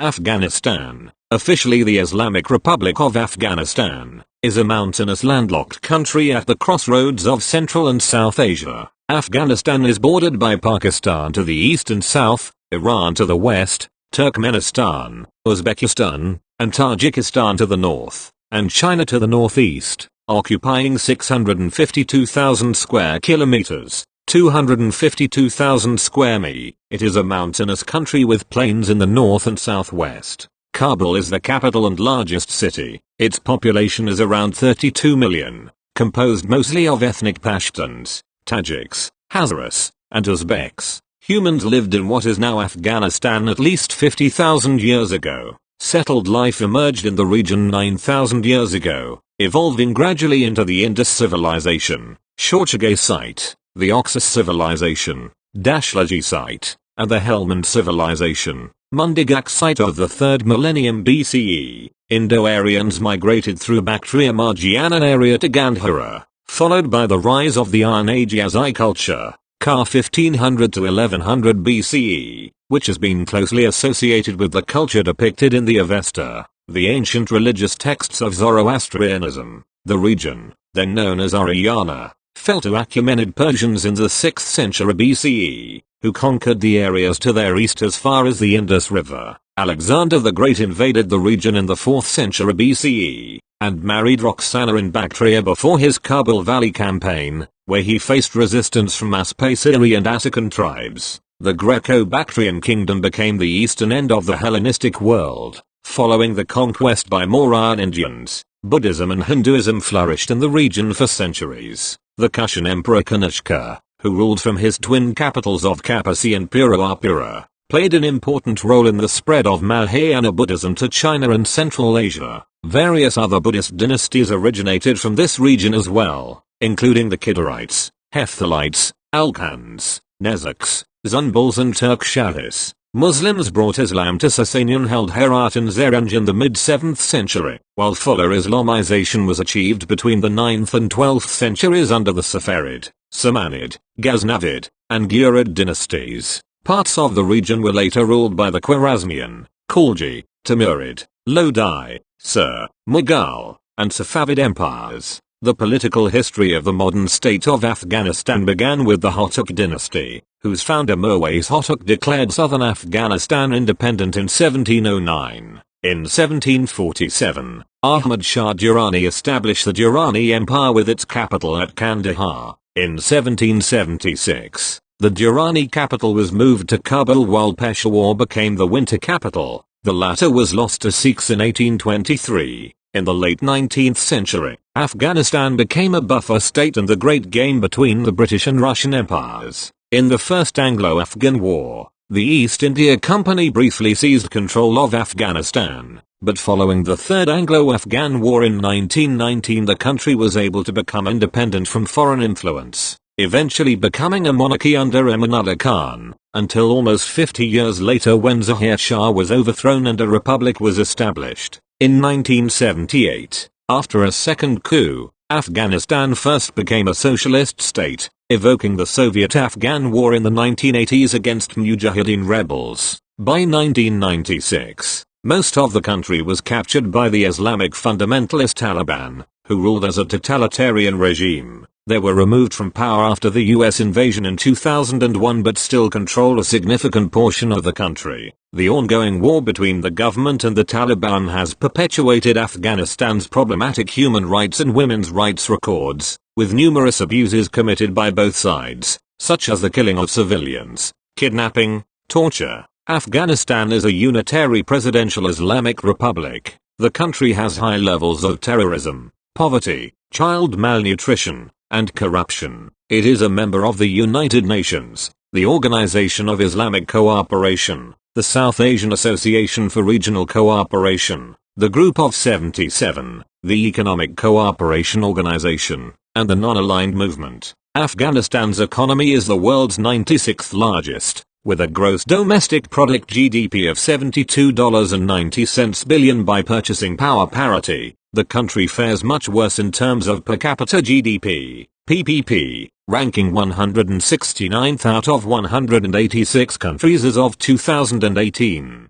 Afghanistan, officially the Islamic Republic of Afghanistan, is a mountainous landlocked country at the crossroads of Central and South Asia. Afghanistan is bordered by Pakistan to the east and south, Iran to the west, Turkmenistan, Uzbekistan, and Tajikistan to the north, and China to the northeast, occupying 652,000 square kilometers. 252,000 square mi. It is a mountainous country with plains in the north and southwest. Kabul is the capital and largest city. Its population is around 32 million, composed mostly of ethnic Pashtuns, Tajiks, Hazaras, and Uzbeks. Humans lived in what is now Afghanistan at least 50,000 years ago. Settled life emerged in the region 9,000 years ago, evolving gradually into the Indus civilization, Shortagay site, the Oxus civilization, Dashlagi site, and the Helmand civilization, Mundigak site of the 3rd millennium BCE. Indo-Aryans migrated through Bactria-Margiana area to Gandhara, followed by the rise of the Iron Age Yazidi culture, ca 1500 to 1100 BCE, which has been closely associated with the culture depicted in the Avesta, the ancient religious texts of Zoroastrianism. The region, then known as Aryana, fell to Achaemenid Persians in the 6th century BCE, who conquered the areas to their east as far as the Indus River. Alexander the Great invaded the region in the 4th century BCE, and married Roxana in Bactria before his Kabul Valley campaign, where he faced resistance from Aspasiri and Asican tribes. The Greco-Bactrian kingdom became the eastern end of the Hellenistic world. Following the conquest by Mauryan Indians, Buddhism and Hinduism flourished in the region for centuries. The Kushan Emperor Kanishka, who ruled from his twin capitals of Kapasi and Pirapura, played an important role in the spread of Mahayana Buddhism to China and Central Asia. Various other Buddhist dynasties originated from this region as well, including the Kidarites, Hephthalites, Alkhans, Nezaks, Zunbuls and Turkshahis. Muslims brought Islam to Sasanian-held Herat and Zeranj in the mid-7th century, while fuller Islamization was achieved between the 9th and 12th centuries under the Safarid, Samanid, Ghaznavid, and Ghurid dynasties. Parts of the region were later ruled by the Khwarezmian, Khalji, Timurid, Lodi, Sur, Mughal, and Safavid empires. The political history of the modern state of Afghanistan began with the Hotuk dynasty, whose founder Mirwais Hotuk declared southern Afghanistan independent in 1709. In 1747, Ahmad Shah Durrani established the Durrani Empire with its capital at Kandahar. In 1776, the Durrani capital was moved to Kabul while Peshawar became the winter capital. The latter was lost to Sikhs in 1823. In the late 19th century, Afghanistan became a buffer state in the Great Game between the British and Russian empires. In the First Anglo-Afghan War, the East India Company briefly seized control of Afghanistan, but following the Third Anglo-Afghan War in 1919 the country was able to become independent from foreign influence, eventually becoming a monarchy under Emanullah Khan, until almost 50 years later when Zahir Shah was overthrown and a republic was established. In 1978, after a second coup, Afghanistan first became a socialist state, evoking the Soviet-Afghan War in the 1980s against Mujahideen rebels. By 1996, most of the country was captured by the Islamic fundamentalist Taliban, who ruled as a totalitarian regime. They were removed from power after the US invasion in 2001 but still control a significant portion of the country. The ongoing war between the government and the Taliban has perpetuated Afghanistan's problematic human rights and women's rights records, with numerous abuses committed by both sides, such as the killing of civilians, kidnapping, torture. Afghanistan is a unitary presidential Islamic republic. The country has high levels of terrorism, poverty, child malnutrition, and corruption. It is a member of the United Nations, the Organization of Islamic Cooperation, the South Asian Association for Regional Cooperation, the Group of 77, the Economic Cooperation Organization, and the Non-Aligned Movement. Afghanistan's economy is the world's 96th largest, with a gross domestic product GDP of $72.90 billion by purchasing power parity. The country fares much worse in terms of per capita GDP, PPP, ranking 169th out of 186 countries as of 2018.